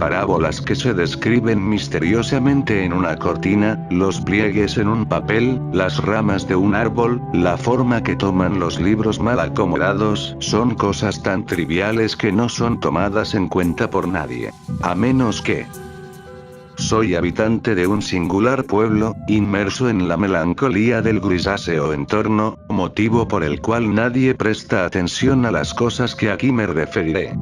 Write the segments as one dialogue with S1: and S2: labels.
S1: parábolas que se describen misteriosamente en una cortina, los pliegues en un papel, las ramas de un árbol, la forma que toman los libros mal acomodados, son cosas tan triviales que no son tomadas en cuenta por nadie. A menos que soy habitante de un singular pueblo, inmerso en la melancolía del grisáceo entorno, motivo por el cual nadie presta atención a las cosas que aquí me referiré.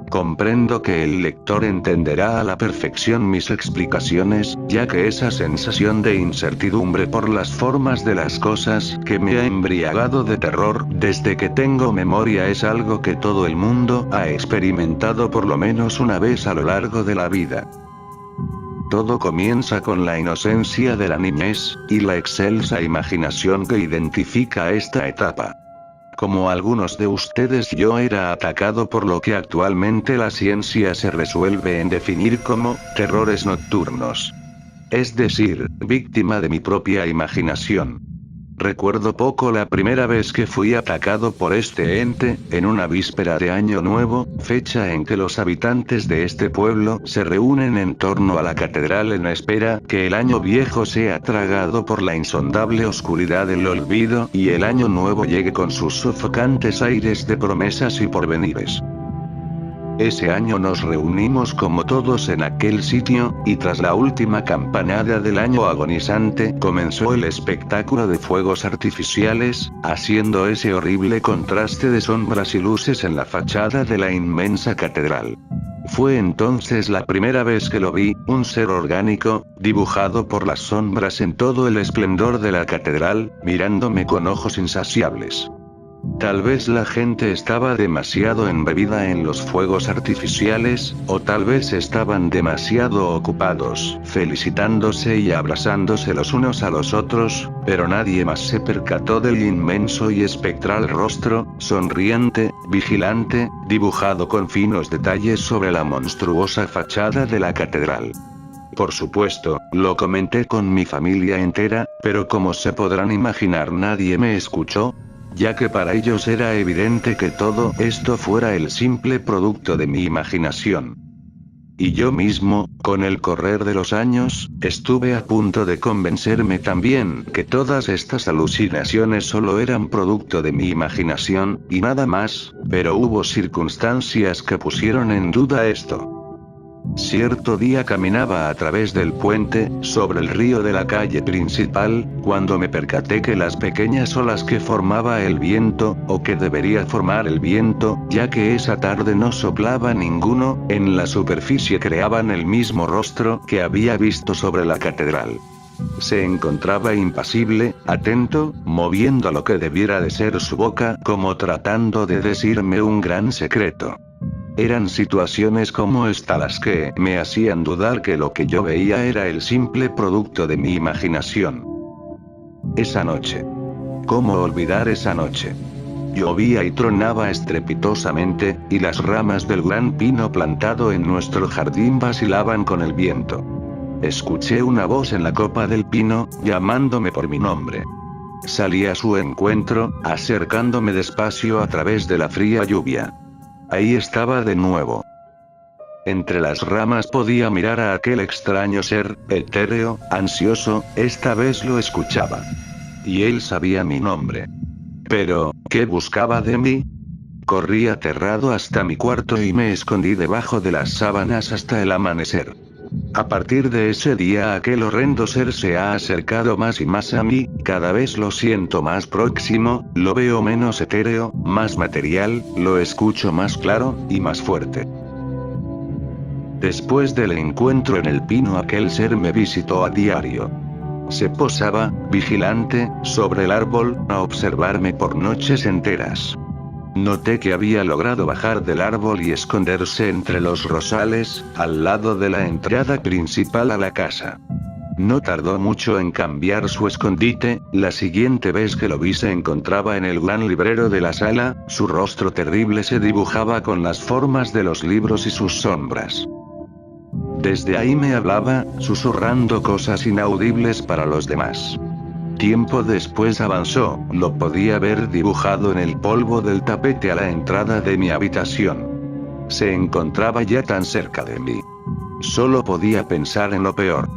S1: Comprendo que el lector entenderá a la perfección mis explicaciones, ya que esa sensación de incertidumbre por las formas de las cosas que me ha embriagado de terror desde que tengo memoria es algo que todo el mundo ha experimentado por lo menos una vez a lo largo de la vida. Todo comienza con la inocencia de la niñez, y la excelsa imaginación que identifica esta etapa. Como algunos de ustedes, yo era atacado por lo que actualmente la ciencia se resuelve en definir como terrores nocturnos. Es decir, víctima de mi propia imaginación. Recuerdo poco la primera vez que fui atacado por este ente, en una víspera de Año Nuevo, fecha en que los habitantes de este pueblo se reúnen en torno a la catedral en espera que el año viejo sea tragado por la insondable oscuridad del olvido y el año nuevo llegue con sus sofocantes aires de promesas y porvenires. Ese año nos reunimos como todos en aquel sitio, y tras la última campanada del año agonizante comenzó el espectáculo de fuegos artificiales, haciendo ese horrible contraste de sombras y luces en la fachada de la inmensa catedral. Fue entonces la primera vez que lo vi, un ser orgánico, dibujado por las sombras en todo el esplendor de la catedral, mirándome con ojos insaciables. Tal vez la gente estaba demasiado embebida en los fuegos artificiales, o tal vez estaban demasiado ocupados felicitándose y abrazándose los unos a los otros, pero nadie más se percató del inmenso y espectral rostro, sonriente, vigilante, dibujado con finos detalles sobre la monstruosa fachada de la catedral. Por supuesto, lo comenté con mi familia entera, pero como se podrán imaginar nadie me escuchó, ya que para ellos era evidente que todo esto fuera el simple producto de mi imaginación. Y yo mismo, con el correr de los años, estuve a punto de convencerme también que todas estas alucinaciones solo eran producto de mi imaginación, y nada más, pero hubo circunstancias que pusieron en duda esto. Cierto día caminaba a través del puente, sobre el río de la calle principal, cuando me percaté que las pequeñas olas que formaba el viento, o que debería formar el viento, ya que esa tarde no soplaba ninguno, en la superficie creaban el mismo rostro que había visto sobre la catedral. Se encontraba impasible, atento, moviendo lo que debiera de ser su boca, como tratando de decirme un gran secreto. Eran situaciones como esta las que me hacían dudar que lo que yo veía era el simple producto de mi imaginación. Esa noche. ¿Cómo olvidar esa noche? Llovía y tronaba estrepitosamente, y las ramas del gran pino plantado en nuestro jardín vacilaban con el viento. Escuché una voz en la copa del pino, llamándome por mi nombre. Salí a su encuentro, acercándome despacio a través de la fría lluvia. Ahí estaba de nuevo. Entre las ramas podía mirar a aquel extraño ser, etéreo, ansioso, esta vez lo escuchaba. Y él sabía mi nombre. Pero, ¿qué buscaba de mí? Corrí aterrado hasta mi cuarto y me escondí debajo de las sábanas hasta el amanecer. A partir de ese día aquel horrendo ser se ha acercado más y más a mí, cada vez lo siento más próximo, lo veo menos etéreo, más material, lo escucho más claro, y más fuerte. Después del encuentro en el pino aquel ser me visitó a diario. Se posaba, vigilante, sobre el árbol, a observarme por noches enteras. Noté que había logrado bajar del árbol y esconderse entre los rosales, al lado de la entrada principal a la casa. No tardó mucho en cambiar su escondite, la siguiente vez que lo vi se encontraba en el gran librero de la sala, su rostro terrible se dibujaba con las formas de los libros y sus sombras. Desde ahí me hablaba, susurrando cosas inaudibles para los demás. Tiempo después avanzó, lo podía ver dibujado en el polvo del tapete a la entrada de mi habitación. Se encontraba ya tan cerca de mí. Solo podía pensar en lo peor.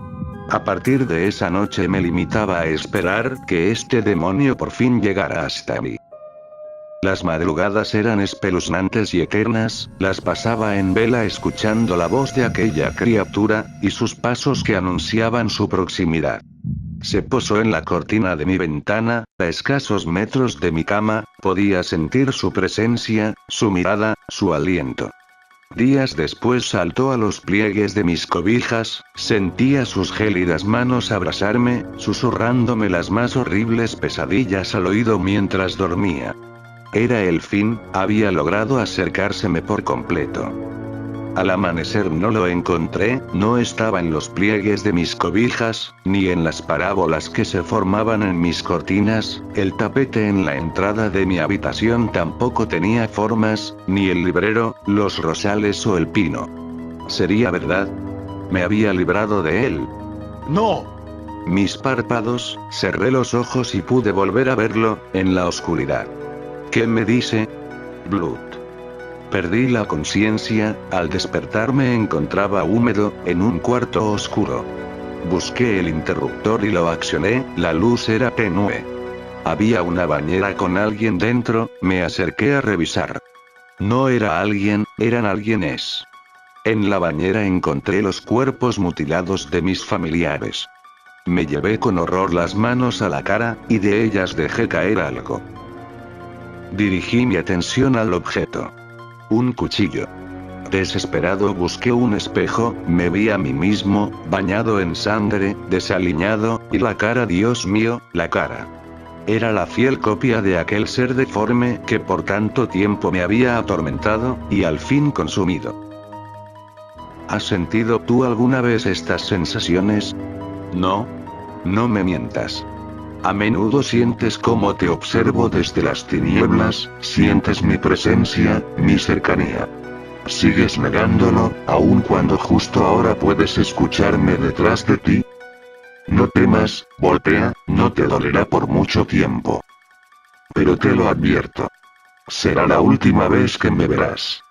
S1: A partir de esa noche me limitaba a esperar que este demonio por fin llegara hasta mí. Las madrugadas eran espeluznantes y eternas, las pasaba en vela escuchando la voz de aquella criatura, y sus pasos que anunciaban su proximidad. Se posó en la cortina de mi ventana, a escasos metros de mi cama, podía sentir su presencia, su mirada, su aliento. Días después saltó a los pliegues de mis cobijas, sentía sus gélidas manos abrazarme, susurrándome las más horribles pesadillas al oído mientras dormía. Era el fin, había logrado acercárseme por completo. Al amanecer no lo encontré, no estaba en los pliegues de mis cobijas, ni en las parábolas que se formaban en mis cortinas, el tapete en la entrada de mi habitación tampoco tenía formas, ni el librero, los rosales o el pino. ¿Sería verdad? Me había librado de él.
S2: ¡No!
S1: Mis párpados, cerré los ojos y pude volver a verlo, en la oscuridad. ¿Qué me dice? Blood. Perdí la conciencia, al despertar me encontraba húmedo, en un cuarto oscuro. Busqué el interruptor y lo accioné, la luz era tenue. Había una bañera con alguien dentro, me acerqué a revisar. No era alguien, eran alguienes. En la bañera encontré los cuerpos mutilados de mis familiares. Me llevé con horror las manos a la cara, y de ellas dejé caer algo. Dirigí mi atención al objeto. Un cuchillo. Desesperado busqué un espejo, me vi a mí mismo, bañado en sangre, desaliñado, y la cara, Dios mío, la cara. Era la fiel copia de aquel ser deforme que por tanto tiempo me había atormentado, y al fin consumido. ¿Has sentido tú alguna vez estas sensaciones? No. No me mientas. A menudo sientes cómo te observo desde las tinieblas, sientes mi presencia, mi cercanía. ¿Sigues negándolo, aun cuando justo ahora puedes escucharme detrás de ti? No temas, voltea, no te dolerá por mucho tiempo. Pero te lo advierto. Será la última vez que me verás.